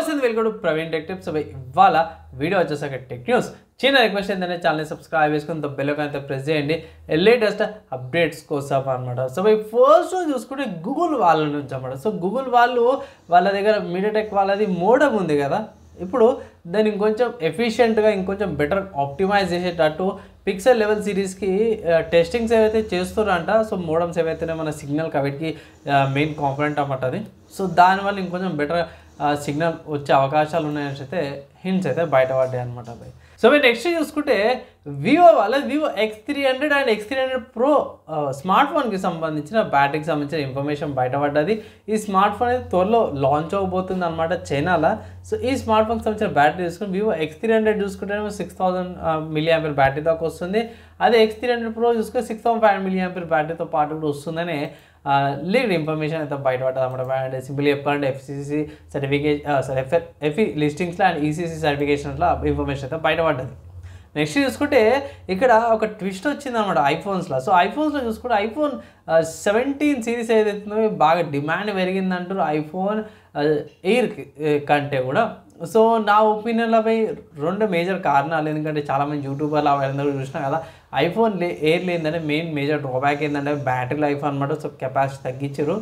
నమస్తే welcome to Praveen tech tips. ఇవాళ video వచ్చేసాక టెక్ న్యూస్. చిన్న రిక్వెస్ట్ ఏంటంటే ఛానల్ని సబ్స్క్రైబ్ చేసుకుని బెల్ ఐకాన్ అయితే ప్రెస్ చేయండి లేటెస్ట్ అప్డేట్స్ కోసం అనమాట. సో ఫస్ట్ చూసుకుంటే గూగుల్ వాళ్ళ నుంచి అనమాట. సో గూగుల్ వాళ్ళ దగ్గర మీడియాటెక్ వాళ్ళది మోడమ్ ఉంది కదా, ఇప్పుడు దాన్ని ఇంకొంచెం ఎఫిషియెంట్గా ఇంకొంచెం బెటర్ ఆప్టిమైజ్ చేసేటట్టు పిక్సెల్ లెవెల్ సిరీస్కి టెస్టింగ్స్ ఏవైతే చేస్తున్నారంట. సో మోడమ్స్ ఏవైతేనే మన సిగ్నల్ వీటికి మెయిన్ కాంపోనెంట్ అన్నమాట అది. సో దానివల్ల ఇంకొంచెం బెటర్ సిగ్నల్ వచ్చే అవకాశాలు ఉన్నాయని అయితే హింట్స్ అయితే బయటపడ్డాయి అనమాట. సో మీరు నెక్స్ట్ చూసుకుంటే Vivo X300 and X300 Pro smart ఫోన్కి సంబంధించిన బ్యాటరీకి సంబంధించిన ఇన్ఫర్మేషన్ బయటపడ్డది. ఈ స్మార్ట్ ఫోన్ అయితే త్వరలో లాంచ్ అవబోతుంది అనమాట చైనాలో. సో ఈ స్మార్ట్ ఫోన్కి సంబంధించిన బ్యాటరీ చూసుకుంటే వివో X300 చూసుకుంటే 6000 mAh బ్యాటరీ దాకా వస్తుంది. అదే X300 Pro చూసుకుంటే 6500 mAh బ్యాటరీతో పాటు కూడా వస్తుందని లీడ్ ఇన్ఫర్మేషన్ అయితే బయటపడ్డది అనమాట. సింపుల్గా చెప్పాలంటే FCC సర్టిఫికేషన్ ఎఫ్ఈ లిస్టింగ్స్లో అండ్ ECC సర్టిఫికేషన్లో ఇన్ఫర్మేషన్ అయితే బయటపడ్డది. నెక్స్ట్ చూసుకుంటే ఇక్కడ ఒక ట్విస్ట్ వచ్చింది అనమాట ఐఫోన్స్లో. సో ఐఫోన్స్లో చూసుకుంటే iPhone 17 సిరీస్ ఏదైతుందో బాగా డిమాండ్ పెరిగిందంటారు ఐఫోన్ ఎయిర్ కంటే కూడా. సో నా ఒపీనియన్లో రెండు మేజర్ కారణాలు. ఎందుకంటే చాలామంది యూట్యూబర్లు అవన్నీ చూసినా కదా, ఐఫోన్ ఎయిర్ లేదంటే మెయిన్ మేజర్ డ్రాబ్యాక్ ఏంటంటే బ్యాటరీ లైఫ్ అనమాట. సో కెపాసిటీ తగ్గించారు.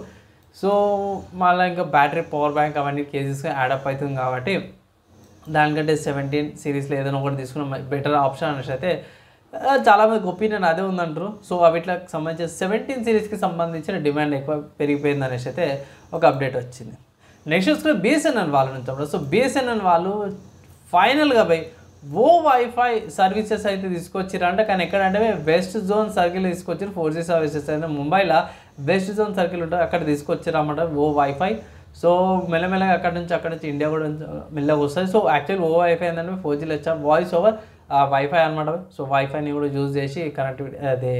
సో మళ్ళీ ఇంకా బ్యాటరీ పవర్ బ్యాంక్ అవన్నీ కేసెస్గా యాడప్ అవుతుంది కాబట్టి దానికంటే 17 సిరీస్లో ఏదైనా ఒకటి తీసుకున్న బెటర్ ఆప్షన్ అనేసి అయితే చాలామందికి ఒపీనియన్ అదే ఉందంటారు. సో వీటికి సంబంధించిన 17 సిరీస్కి సంబంధించిన డిమాండ్ ఎక్కువ పెరిగిపోయింది అనేసి అయితే ఒక అప్డేట్ వచ్చింది. నెక్స్ట్ చూసుకుంటే BSNL వాళ్ళ నుంచి అప్పుడు. సో BSNL వాళ్ళు ఫైనల్గా వైఫై సర్వీసెస్ అయితే తీసుకొచ్చారంట. కానీ ఎక్కడంటే వెస్ట్ జోన్ సర్కిల్ తీసుకొచ్చారు. 4G సర్వీసెస్ అయితే ముంబైలో వెస్ట్ జోన్ సర్కిల్ ఉంటుంది, అక్కడ తీసుకొచ్చారు అన్నమాట వైఫై. సో మెల్లమెల్లగా అక్కడ నుంచి ఇండియా కూడా మెల్లగా వస్తుంది. సో యాక్చువల్లీ వైఫై ఏంటంటే 4Gలో వచ్చా వాయిస్ ఓవర్ వైఫై అనమాట. సో వైఫైని కూడా యూజ్ చేసి కనెక్టివిటీ అదే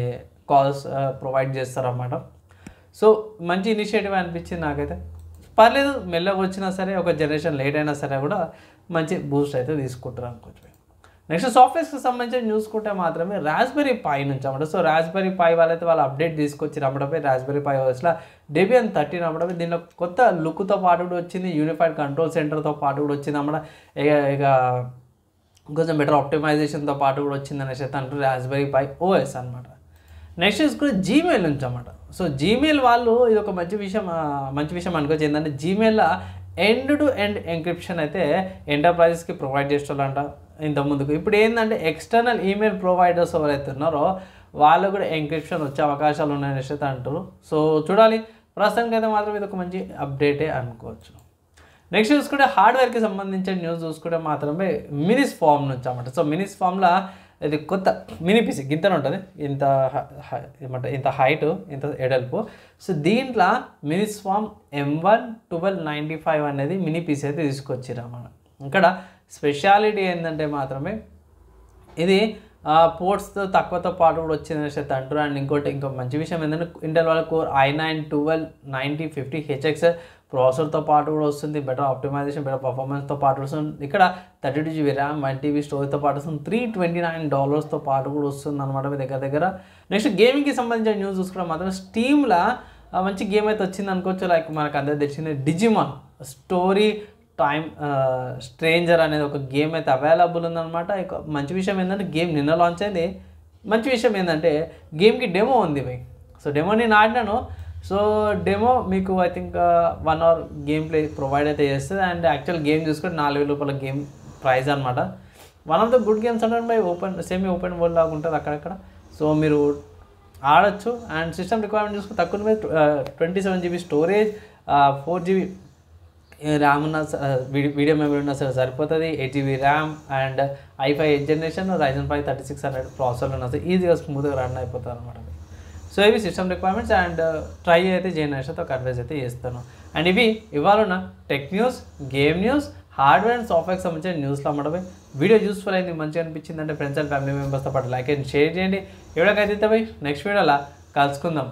కాల్స్ ప్రొవైడ్ చేస్తారన్నమాట. సో మంచి ఇనిషియేటివ్ అనిపించింది నాకైతే. పర్లేదు, మెల్లగా వచ్చినా సరే ఒక జనరేషన్ లేట్ అయినా సరే కూడా మంచి బూస్ట్ అయితే తీసుకుంటారు అనుకోవచ్చు. నెక్స్ట్ సాఫ్ట్వేర్స్కి సంబంధించి చూసుకుంటే మాత్రమే రాస్బెర్రీ పై నుంచి అన్నమాట. సో రాస్బెర్రీ పై వాళ్ళైతే వాళ్ళు అప్డేట్ తీసుకొచ్చి అమ్మడపై రాస్బెర్రీ పై ఓఎస్లో Debian 13 అమ్మడపై దీనిలో కొత్త లుక్తో పాటు కూడా వచ్చింది, యూనిఫైడ్ కంట్రోల్ సెంటర్తో పాటు కూడా వచ్చింది అన్నమాట. ఇక కొంచెం బెటర్ ఆప్టిమైజేషన్తో పాటు కూడా వచ్చింది అనేసి అయితే అంటారు రాస్బెర్రీ పై ఓఎస్ అనమాట. నెక్స్ట్ చూసుకుంటే జీమెయిల్ నుంచి అన్నమాట. సో జీమెయిల్ వాళ్ళు ఇది ఒక మంచి విషయం అనుకోవచ్చు. ఏంటంటే జీమెయిల్లో ఎండ్ టు ఎండ్ ఎన్క్రిప్షన్ అయితే ఎంటర్ప్రైజెస్కి ప్రొవైడ్ చేస్తారంట ఇంతకుముందుకు. ఇప్పుడు ఏంటంటే ఎక్స్టర్నల్ ఈమెయిల్ ప్రొవైడర్స్ ఎవరైతే ఉన్నారో వాళ్ళు కూడా ఎన్క్రిప్షన్ వచ్చే అవకాశాలు ఉన్నాయని అయితే అంటారు. సో చూడాలి, ప్రస్తుతానికి అయితే మాత్రం ఇది ఒక మంచి అప్డేటే అనుకోవచ్చు. నెక్స్ట్ చూసుకుంటే హార్డ్వేర్కి సంబంధించిన న్యూస్ చూసుకుంటే మాత్రమే మినిస్ ఫామ్ నుంచి అన్నమాట. సో మినిస్ ఫామ్లో ఇది కొత్త మినీ పీసీ గింతనే ఉంటుంది, ఇంత హైట్ ఇంత ఎడల్పు. సో దీంట్లో మినిస్ ఫామ్ M11295 అనేది మినీ పీసీ అయితే తీసుకొచ్చారు అన్నమాట. ఇక్కడ స్పెషాలిటీ ఏంటంటే మాత్రమే ఇది పోర్ట్స్తో తక్కువతో పాటు కూడా వచ్చిందని అయితే అంటారు. అండ్ ఇంకో మంచి విషయం ఏంటంటే ఇంటెల్ వాళ్ళ కోర్ i9-1290-50HX ప్రాసెసర్తో పాటు కూడా వస్తుంది. బెటర్ ఆప్టిమైజేషన్, బెటర్ పర్ఫార్మెన్స్తో పాటు వస్తుంది. ఇక్కడ 32GB ర్యామ్ 1TB స్టోరేజ్తో పాటు వస్తుంది. $329 పాటు కూడా వస్తుంది అనమాట మీ దగ్గర. నెక్స్ట్ గేమింగ్కి సంబంధించిన న్యూస్ చూసుకుంటే మాత్రం స్టీమ్లో మంచి గేమ్ అయితే వచ్చింది అనుకోవచ్చు. లైక్ మనకు అందరూ తెలిసింది డిజిమాన్ స్టోరీ టైమ్ స్ట్రేంజర్ అనేది ఒక గేమ్ అయితే అవైలబుల్ ఉందన్నమాట. ఇక మంచి విషయం ఏంటంటే గేమ్ నిన్న లాంచ్ అయింది. మంచి విషయం ఏంటంటే గేమ్కి డెమో ఉంది సో డెమో నేను ఆడినాను. సో డెమో మీకు I think 1 hour game play provide అయితే చేస్తుంది. అండ్ యాక్చువల్ గేమ్ చూసుకుంటే 4000 రూపాయల గేమ్ ప్రైజ్ అనమాట. One of the good games అంటే సెమీ ఓపెన్ వరల్డ్ లాగా ఉంటుంది అక్కడక్కడ. సో మీరు ఆడచ్చు. అండ్ సిస్టమ్ రిక్వైర్మెంట్ చూసుకుంటే తక్కువ 27GB స్టోరేజ్, 4GB ర్యామ్ ఉన్న వీడియో మెమరీ ఉన్నా సరే సరిపోతుంది. 8GB RAM and i5 8th generation Ryzen 5 3600 ప్రాసెసర్లు ఉన్నా సరే ఈజీగా స్మూత్గా రన్ అయిపోతుంది అనమాట. సో ఇవి సిస్టమ్ రిక్వైర్మెంట్స్ అండ్ ట్రై అయితే చేయనైతే ఒక అడ్వైజ్ అయితే చేస్తాను. అండ్ ఇవి ఇవాళ tech news, game news, hardware and సాఫ్ట్వేర్కి సంబంధించిన న్యూస్లో అమ్మడమే. వీడియో యూస్ఫుల్ అయింది, మంచిగా అనిపించింది అంటే ఫ్రెండ్స్ అండ్ ఫ్యామిలీ మెంబర్స్తో పాటు లైక్ అండ్ షేర్ చేయండి. ఎవరికైతే నెక్స్ట్ వీడియోలో కలుసుకుందాం.